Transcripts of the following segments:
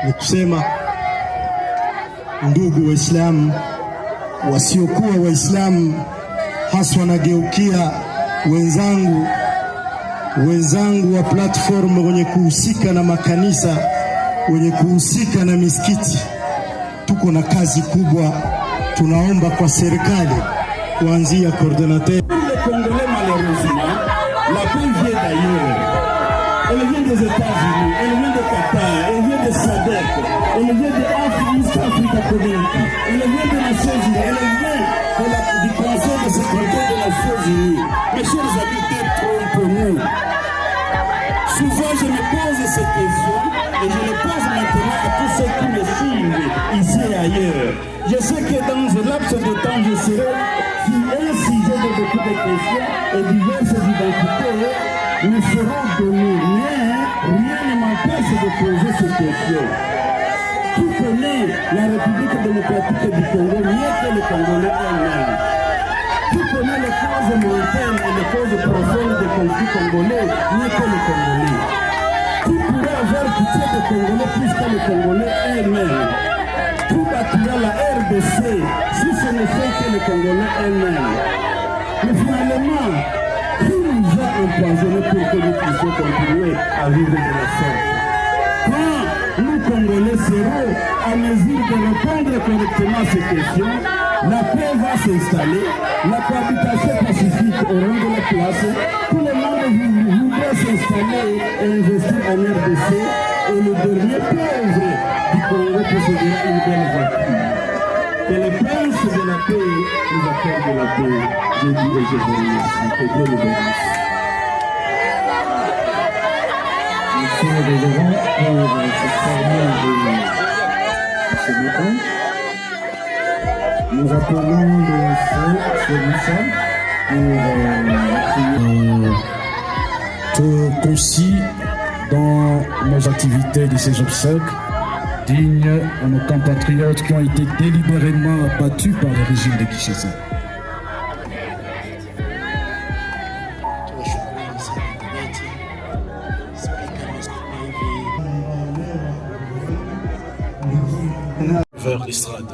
ni kusema ndugu Waislamu, wasiokuwa Waislamu haswa nageukia wenzangu wa platform wenye kuhusika na makanisa, wenye kuhusika na misikiti. Tuko na kazi kubwa, tunaomba kwa serikali kuanzia coordinateur. La paix vient d'ailleurs. Elle vient des États-Unis, elle vient de Qatar, elle vient de SADC, elle vient de East Africa Community, elle vient des Nations Unies, elle vient du Conseil de sécurité des Nations Unies. Mes chers amis, trompez-nous. Souvent, je me pose ces questions et je les pose maintenant à tous ceux qui me suivent ici et ailleurs. Je sais que dans un laps de temps, je serai un sujet de beaucoup de questions et diverses identités nous seront données. Mais rien ne m'empêche de poser ces questions. Qui connaît la République démocratique du Congo mieux que le Congolais eux-mêmes? Qui connaît les causes lointaines et les causes profondes des conflits congolais mieux que le Congolais? Qui pourrait avoir pitié des Congolais plus que le Congolais eux-mêmes? Qui bâtira la RDC si ce ne fait que le Congolais eux-mêmes? Mais finalement, qui nous a empoisonnés pour que nous puissions continuer à vivre de la sorte? Quand nous Congolais serons à mesure de répondre correctement à ces questions, la paix va s'installer, la cohabitation pacifique aura de la place, tout le monde voudra s'installer et investir en RDC, et le dernier pauvre du Congo possédera une belle voiture. Que le prince de la paix nous accorde la paix. Je dis et je vous remercie. Que Dieu nous bénisse. Monsieur le Devant, pour cette formule de ce matin, nous appelons le feu tout concis dans nos activités de ces obsèques, dignes à nos compatriotes qui ont été délibérément abattus par le régime de Kinshasa. Vers l'estrade.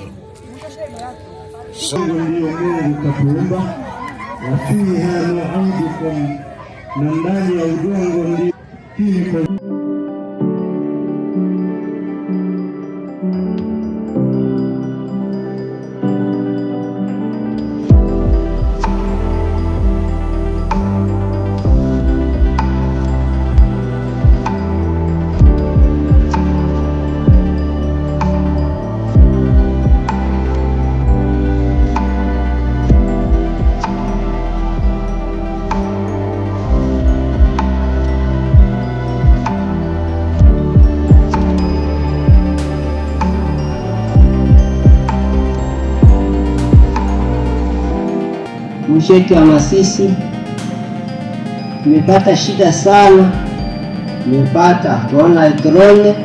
Mshetu wa Masisi tumepata shida sana, tumepata drone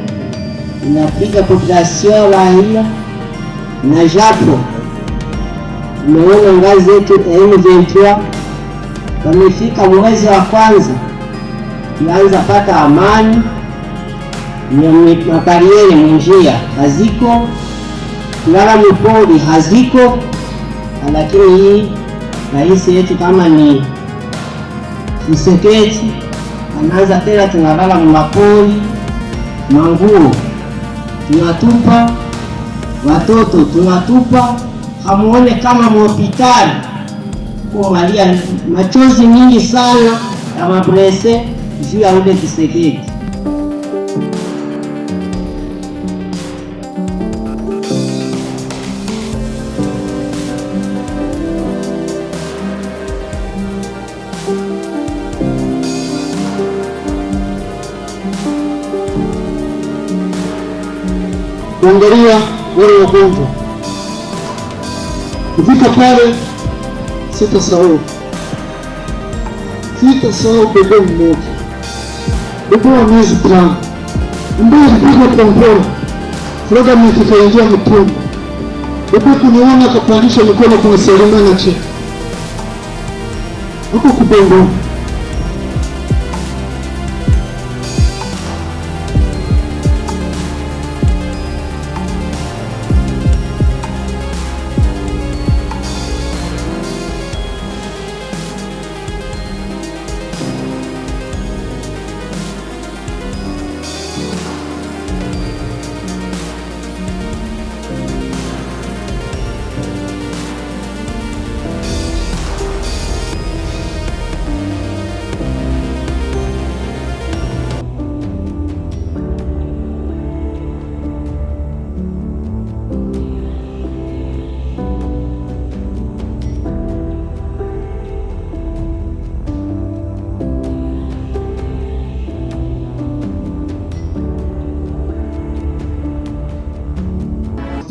inapiga population raia, na japo tumeona ngazi yetu M23 wamefika mwezi wa kwanza, tunaanza pata amani, mabariere njia haziko, kulala mpori haziko, lakini hii rais yetu kama ni Tshisekedi anaanza tena, tunalala mapori, manguo tunatupa, watoto tunatupa, hamuone kama mhospitali kumalia machozi mingi sana ya mabrese juu ya ule Tshisekedi. kuangalia wale wagonjwa. Kufika pale sitasahau bebe mmoja, bebe wa miezi 5 ambaye alipigwa kompora Froga mkikaingia mtumbo, bebe kuniona akapandisha mikono kwa salimana chini huko kubengo.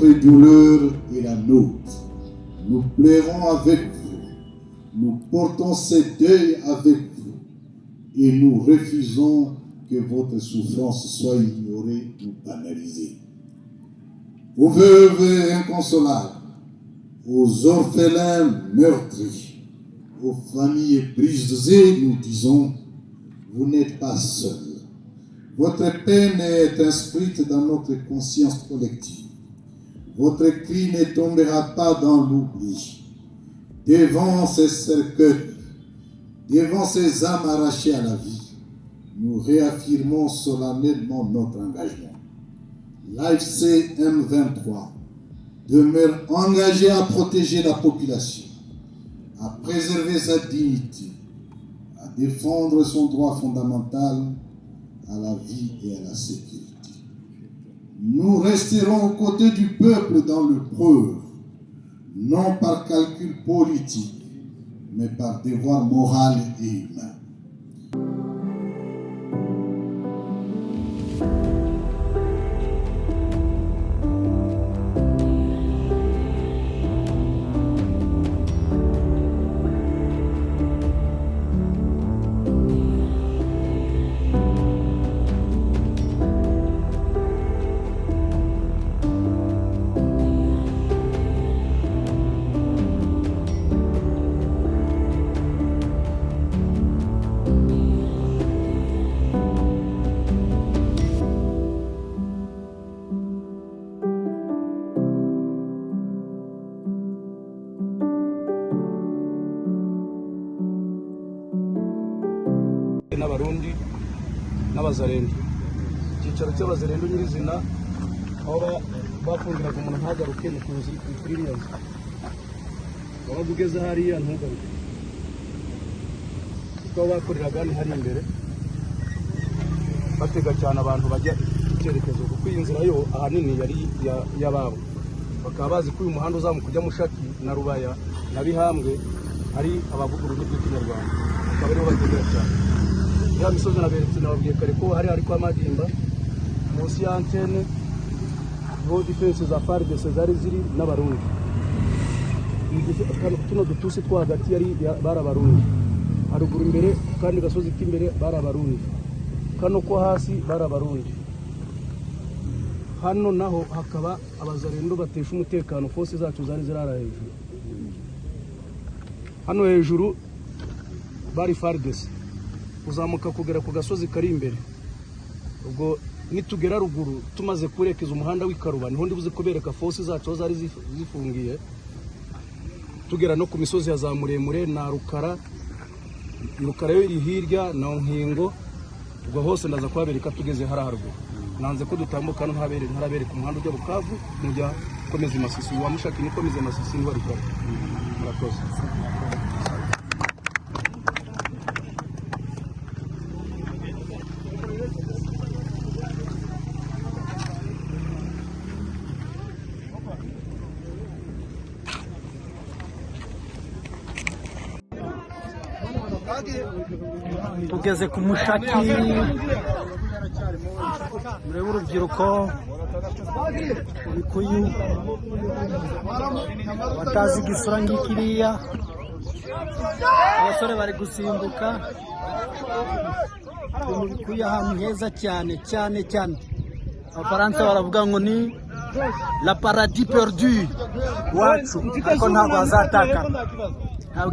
Votre douleur est la nôtre. Nous pleurons avec vous. Nous portons ce deuil avec vous. Et nous refusons que votre souffrance soit ignorée ou banalisée. Aux veuves inconsolables, aux orphelins meurtris, aux familles brisées, nous disons, vous n'êtes pas seuls. Votre peine est inscrite dans notre conscience collective. Votre cri ne tombera pas dans l'oubli. Devant ces cercueils, devant ces âmes arrachées à la vie, nous réaffirmons solennellement notre engagement. L'AFC M23 demeure engagé à protéger la population, à préserver sa dignité, à défendre son droit fondamental à la vie et à la sécurité. Nous resterons aux côtés du peuple dans le preuve, non par calcul politique, mais par devoir moral et humain. n'abarundi n'abazarendo icyicaro cy'abazarendo nyirizina aho bafungiraga umuntu ntagaruke mu kuzi kuri iriya nzu waba ugeze hariya ntugaruke kuko bakoreraga ni hari imbere batega cyane abantu bajya icyerekezo kuko iyi nzira yo ahanini yari y'ababo bakaba bazi ko uyu muhanda uzamuka ujya Mushaki na Rubaya na Bihambwe ari abavuga ururimi rw'ikinyarwanda bakaba ariho bagendera cyane ya misozi naberetse nababwiye kare ko hari kwa Madimba munsi ya antene ho defense za FARDC zari ziri n'abarundi tuno dutusi twa hagati yari barabarundi haruguru imbere kandi gasozi k'imbere barabarundi kano ko hasi barabarundi hano naho hakaba abazarendo batesha umutekano force zacu zari zirara hejuru hano hejuru bari FARDC uzamuka kugera ku gasozi kari imbere ubwo nitugera ruguru tumaze kurekeza umuhanda w'Ikaruba niho ndibuze kubereka force zacu zari zifungiye tugera no ku misozi ya za Muremure na Rukara yo iri hirya na Nkingo ubwo hose ndaza kubabereka tugeze haraharuguru nanze ko dutambuka no ntarabere ku muhanda ujya Bukavu mujya komeza Masisi wa Mushaki niko komeza Masisi ni bari kare murakoze tugeze ku Mushaki murebe urubyiruko Ibikuyu batazi igisura ngikiriya abasore bari gusimbuka mu Bikuyu ahantu heza cyane abafaransa baravuga ngo ni la paradis perdu iwacu ariko ntabwo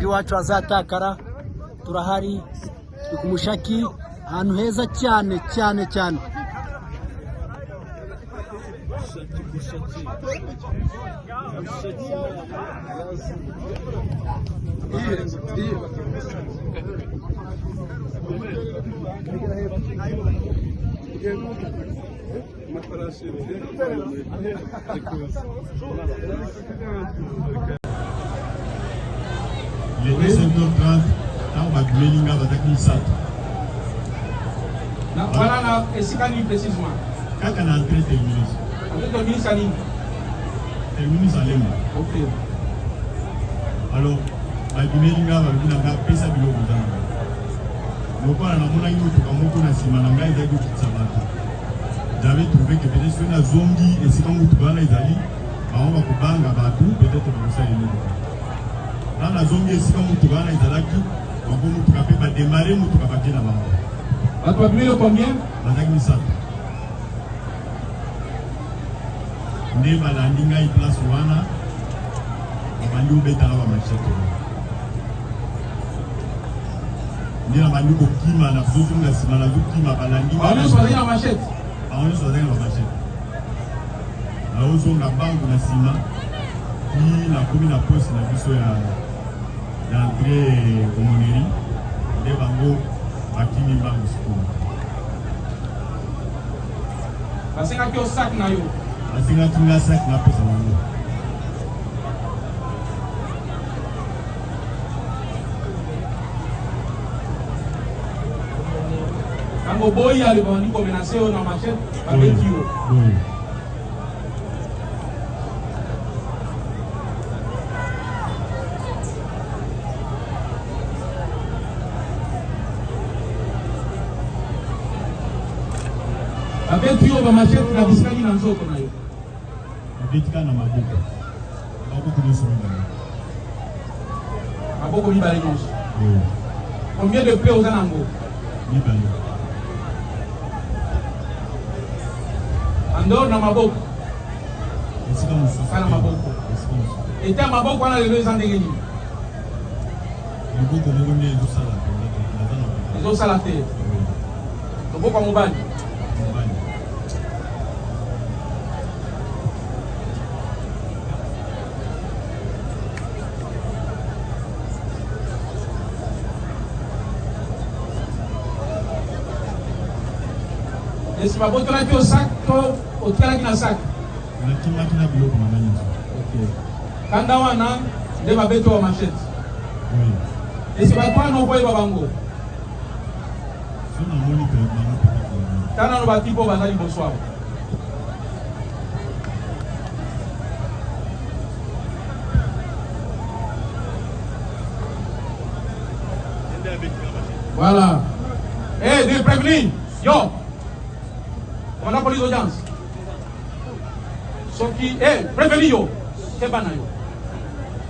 iwacu hazatakara turahari ku Mushaki ahantu heza cyane Il est 2h30 quand Bagumelinga va t'accueillir. Voilà là, et c'est quand précisément. Quand on a entré terminé. Terminé ça ligne. Terminé ça ligne. Ok. Alors, Bagumelinga va venir à pesa bilo kuzana. Donc on a mona yo to kamoko na sima na ngai zaidi kitsabato. J'avais trouvé que peut-être une zombie et c'est quand vous trouvez là Italie baoba kobanga bato peut-être bakosala eloko na nazongi esika motuka wana ezalaki bango motuka mpe bademare motuka bake na bango bato babimeli combien bazalaki misato nde balandi ngai place wana babandi obetaka bamachete nde na bandi kokima na zozonga nsima nazokima balandi nyonso bazali na machete bango nyonso bazali na bamachete naozonga bangu na nsima ki nakomi na poste na biso ya André Omoneri nde bango bakimi mbangu sikoyo basengaki osak na yo basengaki nga sak napesa bango ntango boyi ali bandi komenase yo na machete babeti yo babeti yo bamachete na bisikaki na nzoto na yo babetika na maboko maboko nyonso mibale maboko mibale nyonso combien de pe oza nango mibale andor na maboko esika mosusu na maboko ete maboko wana lelo eza ndenge nini loboko moko nde ezosala te loboko ya mobali esi babotelaki o sak to otikalaki na sak nakimaki na biloko na ngai nyonso kanda wana nde babeti wa machete esi bato wana okoyeba bango so namoni pe bango tanano bati mpo baza liboso awa voilà de prévenir yo on a police audience soki prévenir yo kebana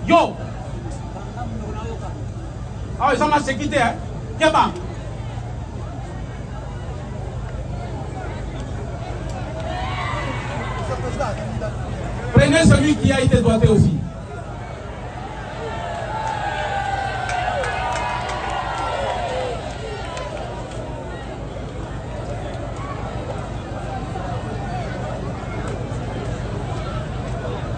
yo ah ils ont ma sécurité keba prenez celui qui a été doigté aussi